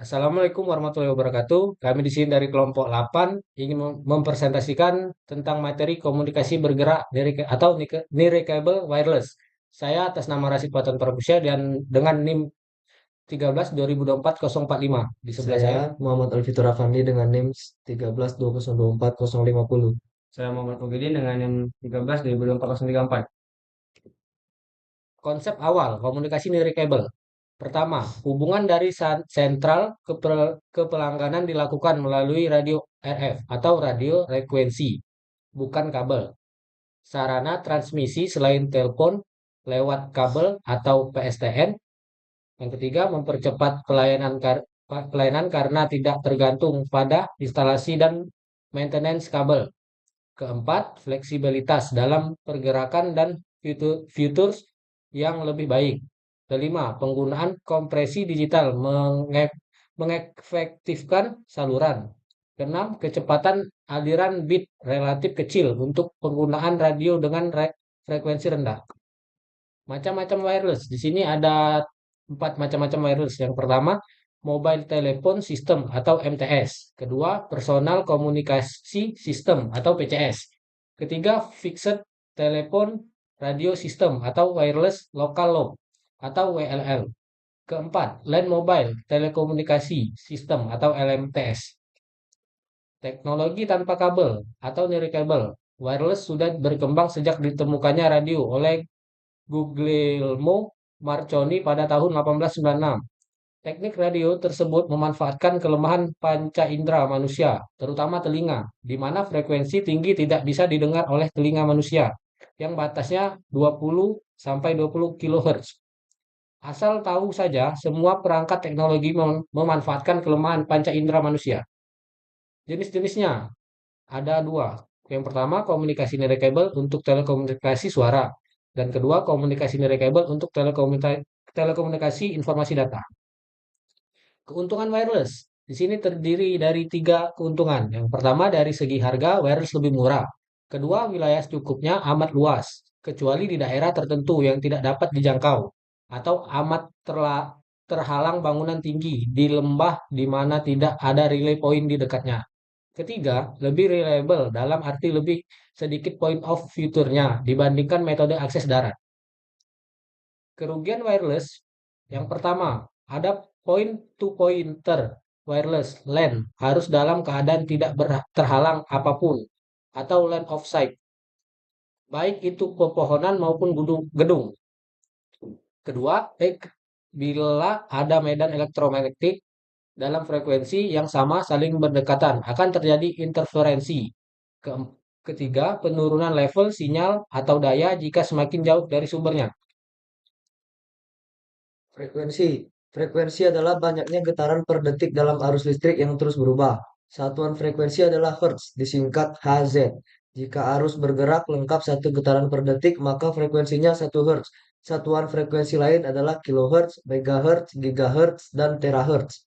Assalamualaikum warahmatullahi wabarakatuh. Kami di sini dari kelompok 8 ingin mempresentasikan tentang materi komunikasi bergerak atau Nirikable Wireless. Saya atas nama Rasid Patan Prabusya dan dengan NIM 13 2024 045 di sebelah Saya saya. Muhammad Alfitur Afandi dengan NIM 13 2024 050. Saya Muhammad Mugidin dengan NIM 13 2024 Konsep awal komunikasi Nirikable. Pertama, hubungan dari sentral ke pelangganan dilakukan melalui radio RF atau radio frekuensi, bukan kabel. Sarana transmisi selain telepon lewat kabel atau PSTN. Yang ketiga, mempercepat pelayanan karena tidak tergantung pada instalasi dan maintenance kabel. Keempat, fleksibilitas dalam pergerakan dan fitur yang lebih baik. Kelima, penggunaan kompresi digital mengefektifkan saluran. Keenam, kecepatan aliran bit relatif kecil untuk penggunaan radio dengan frekuensi rendah. Macam-macam wireless. Di sini ada 4 macam-macam wireless. Yang pertama, Mobile Telephone System atau MTS. Kedua, Personal Komunikasi System atau PCS. Ketiga, Fixed Telephone Radio System atau Wireless Local Loop atau WLL. Keempat, Land Mobile Telekomunikasi System atau LMTS. Teknologi tanpa kabel atau nirikabel. Wireless sudah berkembang sejak ditemukannya radio oleh Guglielmo Marconi pada tahun 1896. Teknik radio tersebut memanfaatkan kelemahan panca indera manusia, terutama telinga, di mana frekuensi tinggi tidak bisa didengar oleh telinga manusia, yang batasnya 20 sampai 20 kHz. Asal tahu saja, semua perangkat teknologi memanfaatkan kelemahan panca indera manusia. Jenis-jenisnya ada dua. Yang pertama, komunikasi nirkabel untuk telekomunikasi suara. Dan kedua, komunikasi nirkabel untuk telekomunikasi informasi data. Keuntungan wireless. Di sini terdiri dari 3 keuntungan. Yang pertama, dari segi harga, wireless lebih murah. Kedua, wilayah cukupnya amat luas, kecuali di daerah tertentu yang tidak dapat dijangkau, atau amat terhalang bangunan tinggi di lembah di mana tidak ada relay point di dekatnya. Ketiga, lebih reliable dalam arti lebih sedikit point of future-nya dibandingkan metode akses darat. Kerugian wireless yang pertama, ada point-to-pointer wireless LAN harus dalam keadaan tidak terhalang apapun atau LAN of sight, baik itu pepohonan maupun gedung. Kedua, bila ada medan elektromagnetik dalam frekuensi yang sama saling berdekatan, akan terjadi interferensi. Ketiga, penurunan level sinyal atau daya jika semakin jauh dari sumbernya. Frekuensi. Frekuensi adalah banyaknya getaran per detik dalam arus listrik yang terus berubah. Satuan frekuensi adalah Hertz, disingkat Hz. Jika arus bergerak lengkap 1 getaran per detik, maka frekuensinya 1 Hz. Satuan frekuensi lain adalah kilohertz, megahertz, gigahertz, dan terahertz.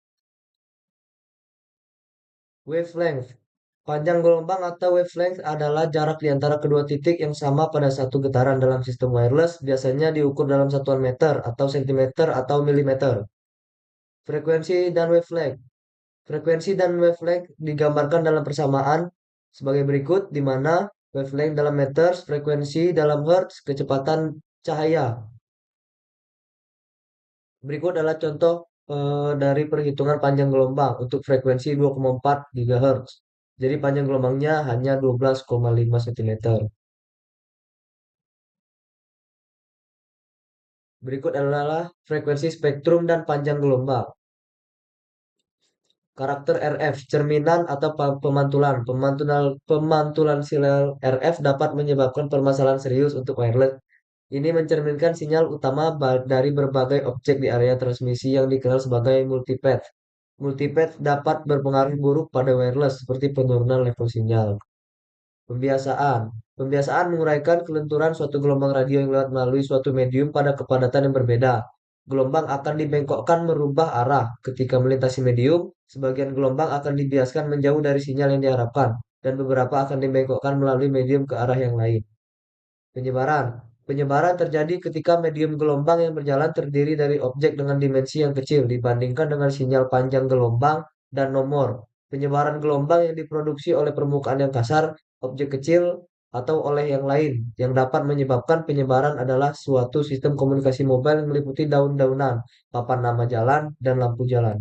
Wavelength. Panjang gelombang atau wavelength adalah jarak di antara kedua titik yang sama pada satu getaran dalam sistem wireless, biasanya diukur dalam satuan meter atau sentimeter atau milimeter. Frekuensi dan wavelength. Frekuensi dan wavelength digambarkan dalam persamaan sebagai berikut, di mana wavelength dalam meters, frekuensi dalam hertz, kecepatan cahaya. Berikut adalah contoh dari perhitungan panjang gelombang untuk frekuensi 2,4 GHz. Jadi panjang gelombangnya hanya 12,5 cm. Berikut adalah frekuensi spektrum dan panjang gelombang. Karakter RF, cerminan atau pemantulan. Pemantulan sinyal RF dapat menyebabkan permasalahan serius untuk wireless. Ini mencerminkan sinyal utama dari berbagai objek di area transmisi yang dikenal sebagai multipath. Multipath dapat berpengaruh buruk pada wireless seperti penurunan level sinyal. Pembiasaan. Pembiasaan menguraikan kelenturan suatu gelombang radio yang lewat melalui suatu medium pada kepadatan yang berbeda. Gelombang akan dibengkokkan merubah arah. Ketika melintasi medium, sebagian gelombang akan dibiaskan menjauh dari sinyal yang diharapkan, dan beberapa akan dibengkokkan melalui medium ke arah yang lain. Penyebaran. Penyebaran terjadi ketika medium gelombang yang berjalan terdiri dari objek dengan dimensi yang kecil dibandingkan dengan sinyal panjang gelombang dan nomor. Penyebaran gelombang yang diproduksi oleh permukaan yang kasar, objek kecil, atau oleh yang lain yang dapat menyebabkan penyebaran adalah suatu sistem komunikasi mobile yang meliputi daun-daunan, papan nama jalan, dan lampu jalan.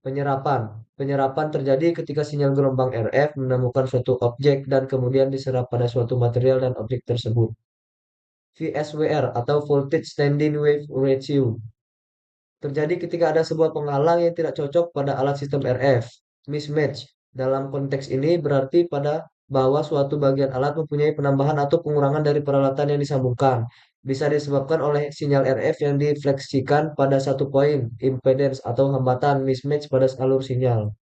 Penyerapan. Penyerapan terjadi ketika sinyal gelombang RF menemukan suatu objek dan kemudian diserap pada suatu material dan objek tersebut. VSWR atau Voltage Standing Wave Ratio terjadi ketika ada sebuah penghalang yang tidak cocok pada alat sistem RF. Mismatch. Dalam konteks ini berarti pada bahwa suatu bagian alat mempunyai penambahan atau pengurangan dari peralatan yang disambungkan. Bisa disebabkan oleh sinyal RF yang difleksikan pada satu poin, impedance atau hambatan mismatch pada alur sinyal.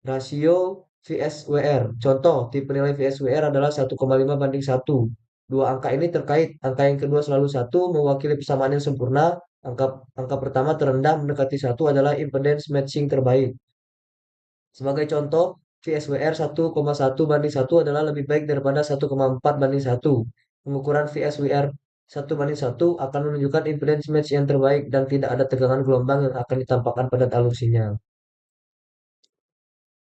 Rasio VSWR. Contoh, tipe nilai VSWR adalah 1,5:1. Dua angka ini terkait. Angka yang kedua selalu 1 mewakili persamaan yang sempurna. Angka pertama terendah mendekati 1 adalah impedance matching terbaik. Sebagai contoh, VSWR 1,1:1 adalah lebih baik daripada 1,4:1. Pengukuran VSWR 1:1 akan menunjukkan impedance match yang terbaik dan tidak ada tegangan gelombang yang akan ditampakkan pada alur sinyal.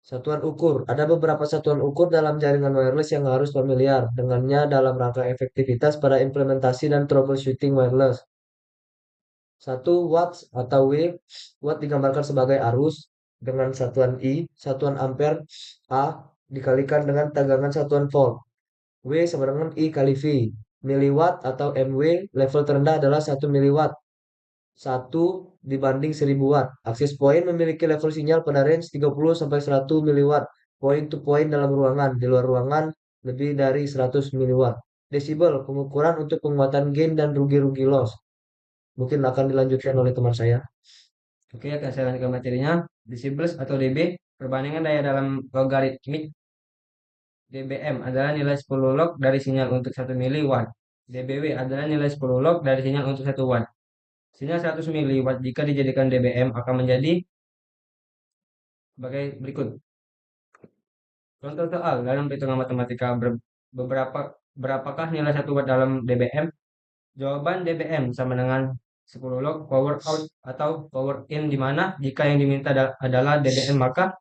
Satuan ukur. Ada beberapa satuan ukur dalam jaringan wireless yang harus familiar dengannya dalam rangka efektivitas pada implementasi dan troubleshooting wireless. 1 watts atau W. Watt digambarkan sebagai arus dengan satuan I, satuan ampere A dikalikan dengan tegangan satuan volt. W sama dengan I kali V. Miliwatt atau MW, level terendah adalah 1 miliwatt. 1 dibanding 1000 watt. Akses point memiliki level sinyal pada range 30 sampai 100 miliwatt. Point to point dalam ruangan, di luar ruangan lebih dari 100 miliwatt. Desibel, pengukuran untuk penguatan gain dan rugi-rugi loss. Mungkin akan dilanjutkan oleh teman saya. Oke, akan saya lanjutkan materinya. Decibels atau dB, perbandingan daya dalam logaritmik dBm adalah nilai 10 log dari sinyal untuk 1 miliwatt. dBW adalah nilai 10 log dari sinyal untuk 1 watt. Sinyal 100 miliwatt jika dijadikan dBm akan menjadi sebagai berikut. Contoh soal dalam perhitungan matematika berapakah nilai 1 watt dalam dBm? Jawaban dBm sama dengan 10 log power out atau power in, di mana jika yang diminta adalah dBm maka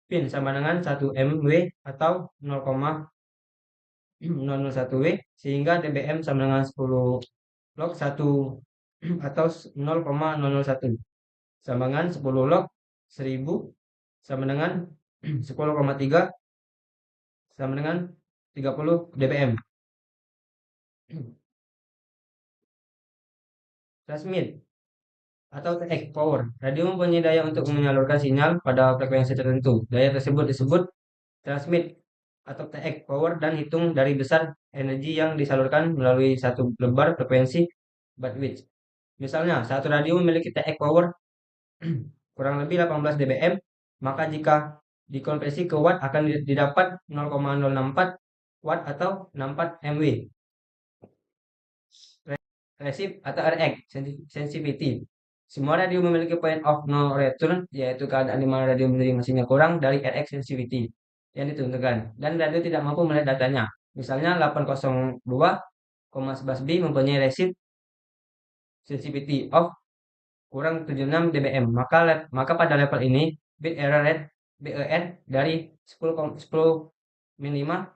pin sama dengan 1 mW atau 0,001 W, sehingga dBm sama dengan 10 log 1 atau 0,001 sama dengan 10 log 1000 sama dengan 10,3 sama dengan 30 dBm. Transmit atau TX power. Radio mempunyai daya untuk menyalurkan sinyal pada frekuensi tertentu. Daya tersebut disebut transmit atau TX power dan hitung dari besar energi yang disalurkan melalui satu lebar frekuensi bandwidth. Misalnya, satu radio memiliki TX power kurang lebih 18 dBm, maka jika dikonversi ke watt akan didapat 0,064 watt atau 64 mW. Resip atau RX, sensitivity. Semua radio memiliki point of no return, yaitu keadaan di mana radio menerima sinyal kurang dari RX sensitivity yang ditentukan, dan radio tidak mampu melihat datanya. Misalnya 802,11b mempunyai resip sensitivity of kurang 76 dBm. Maka pada level ini bit error rate BER dari 10 minimal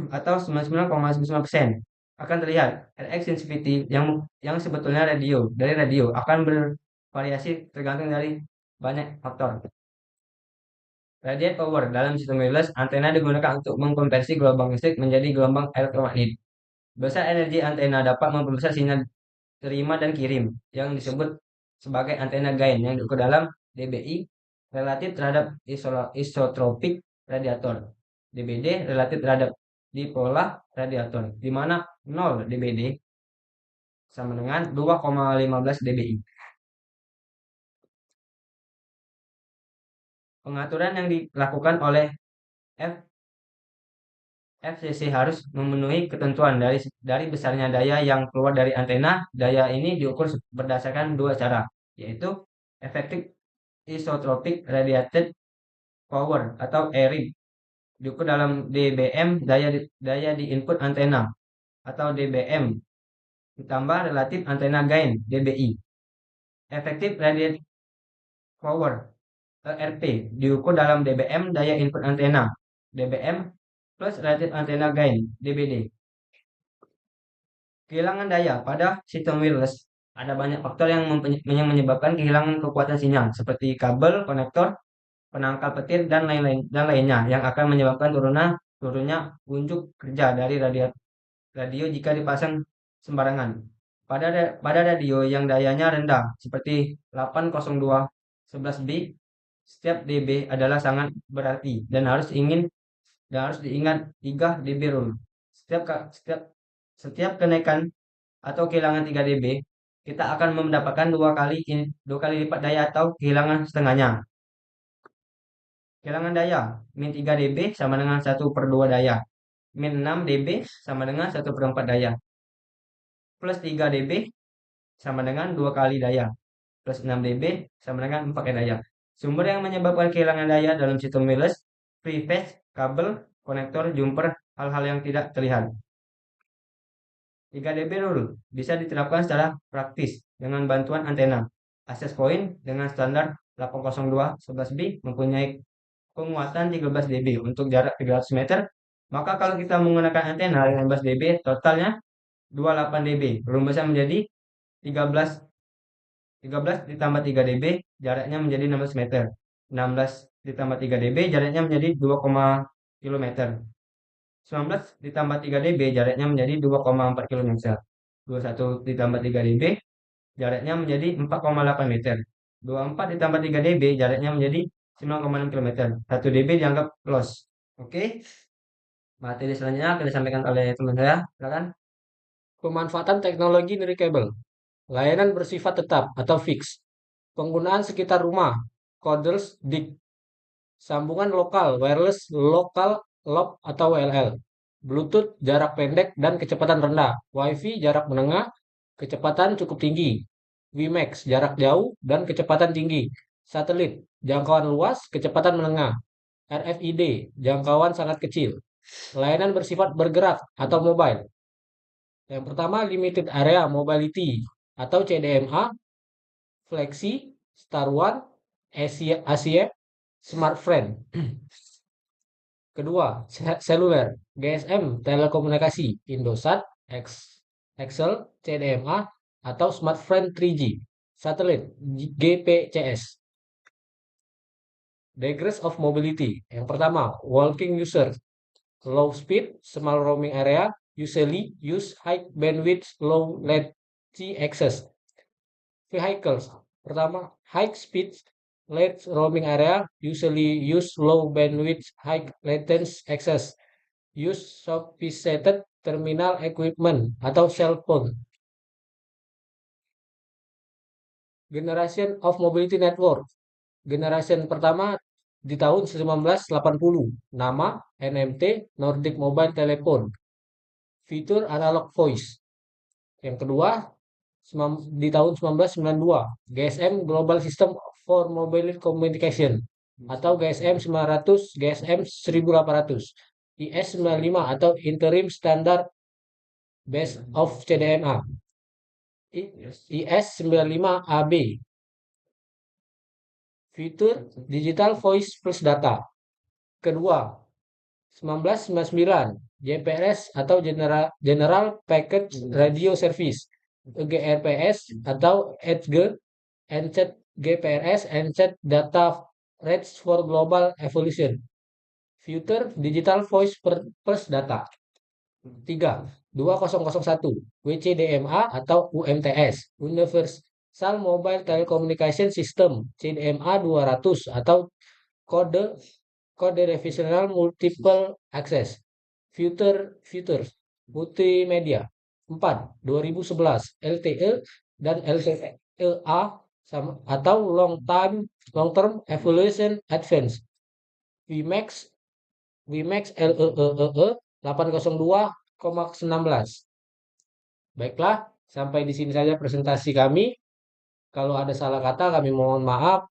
atau 99,99% akan terlihat. RX sensitivity yang sebetulnya dari radio akan bervariasi tergantung dari banyak faktor. Radiate power dalam sistem wireless, antena digunakan untuk mengkonversi gelombang listrik menjadi gelombang elektromagnetik. Besar energi antena dapat memperbesar sinyal terima dan kirim yang disebut sebagai antena gain yang diukur dalam dBi relatif terhadap isotropik radiator. dBd relatif terhadap dipolar radiator, di mana 0 dBd sama dengan 2,15 dBi. Pengaturan yang dilakukan oleh FCC harus memenuhi ketentuan dari besarnya daya yang keluar dari antena. Daya ini diukur berdasarkan dua cara, yaitu effective isotropic radiated power atau ERIP, diukur dalam dBm daya di input antena, atau dBm ditambah relatif antena gain dBi. Efektif radiated power ERP diukur dalam dBm daya input antena dBm plus relatif antena gain dBd. Kehilangan daya pada sistem wireless ada banyak faktor yang menyebabkan kehilangan kekuatan sinyal seperti kabel, konektor, penangkal petir dan lainnya yang akan menyebabkan turunnya unjuk kerja dari radio jika dipasang sembarangan. Pada radio yang dayanya rendah seperti 802.11b, setiap dB adalah sangat berarti dan harus diingat 3 dB rule. Setiap kenaikan atau kehilangan 3 dB, kita akan mendapatkan dua kali lipat daya atau kehilangan setengahnya. Kehilangan daya min 3 dB sama dengan 1/2 daya. Min 6 dB sama dengan 1/4 daya. Plus 3 dB sama dengan 2 kali daya. Plus 6 dB sama dengan 4 kali daya. Sumber yang menyebabkan kehilangan daya dalam sistem wireless, free phase, kabel, konektor, jumper, hal-hal yang tidak terlihat. 3 dB rule bisa diterapkan secara praktis dengan bantuan antena. Access point dengan standar 802.11b mempunyai penguatan 13 dB untuk jarak 300 meter. Maka kalau kita menggunakan antena 15 dB, totalnya 28 dB. Rumusnya menjadi 13 ditambah 3 dB, jaraknya menjadi 16 meter. 16 ditambah 3 dB, jaraknya menjadi 2, km. 19 ditambah 3 dB, jaraknya menjadi 2,4 km. 21 ditambah 3 dB, jaraknya menjadi 4,8 meter. 24 ditambah 3 dB, jaraknya menjadi 9,6 km. 1 dB dianggap loss. Oke. Materi selanjutnya akan disampaikan oleh teman saya. Silakan. Pemanfaatan teknologi nirikabel. Kabel. Layanan bersifat tetap atau fix. Penggunaan sekitar rumah. Coders DIC. Sambungan lokal, wireless, lokal, LOP atau WLL. Bluetooth jarak pendek dan kecepatan rendah. Wi-Fi jarak menengah, kecepatan cukup tinggi. WiMAX jarak jauh dan kecepatan tinggi. Satelit jangkauan luas, kecepatan menengah. RFID jangkauan sangat kecil. Layanan bersifat bergerak atau mobile. Yang pertama Limited Area Mobility atau CDMA, Flexi, Star One, Asia, Smart Friend. Kedua, seluler, GSM, telekomunikasi, Indosat, Excel, CDMA, atau Smart Friend 3G. Satelit, GPCS. Degrees of mobility. Yang pertama, walking user, low speed, small roaming area, usually use high bandwidth, low latency access. Vehicles. Pertama, high speed, late roaming area, usually use low bandwidth, high latency access. Use sophisticated terminal equipment atau cell phone. Generation of mobility network. Generation pertama di tahun 1980. Nama NMT, Nordic Mobile Telephone. Fitur analog voice. Yang kedua di tahun 1992. GSM Global System for Mobile Communication atau GSM 900, GSM 1800. IS 95 atau Interim Standard Base of CDMA. IS 95 AB. Fitur Digital Voice plus Data. Kedua, 1999 JPRS atau General Packet Radio Service. GRPS atau EDG, Encet GPRS, Encet Data Rates for Global Evolution. Future Digital Voice plus Data. 3. 2001 WCDMA atau UMTS, Universal Mobile Telecommunication System, CDMA 200 atau kode Divisional Multiple Access. Futures multimedia. 4. 2011 LTE dan LTE-A atau Long Term Evolution Advance. WiMAX LEEE 802,16. Baiklah, sampai di sini saja presentasi kami. Kalau ada salah kata kami mohon maaf.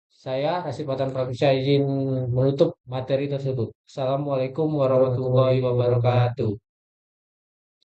Saya Rasid Patan Pramusia izin menutup materi tersebut. Assalamualaikum warahmatullahi wabarakatuh.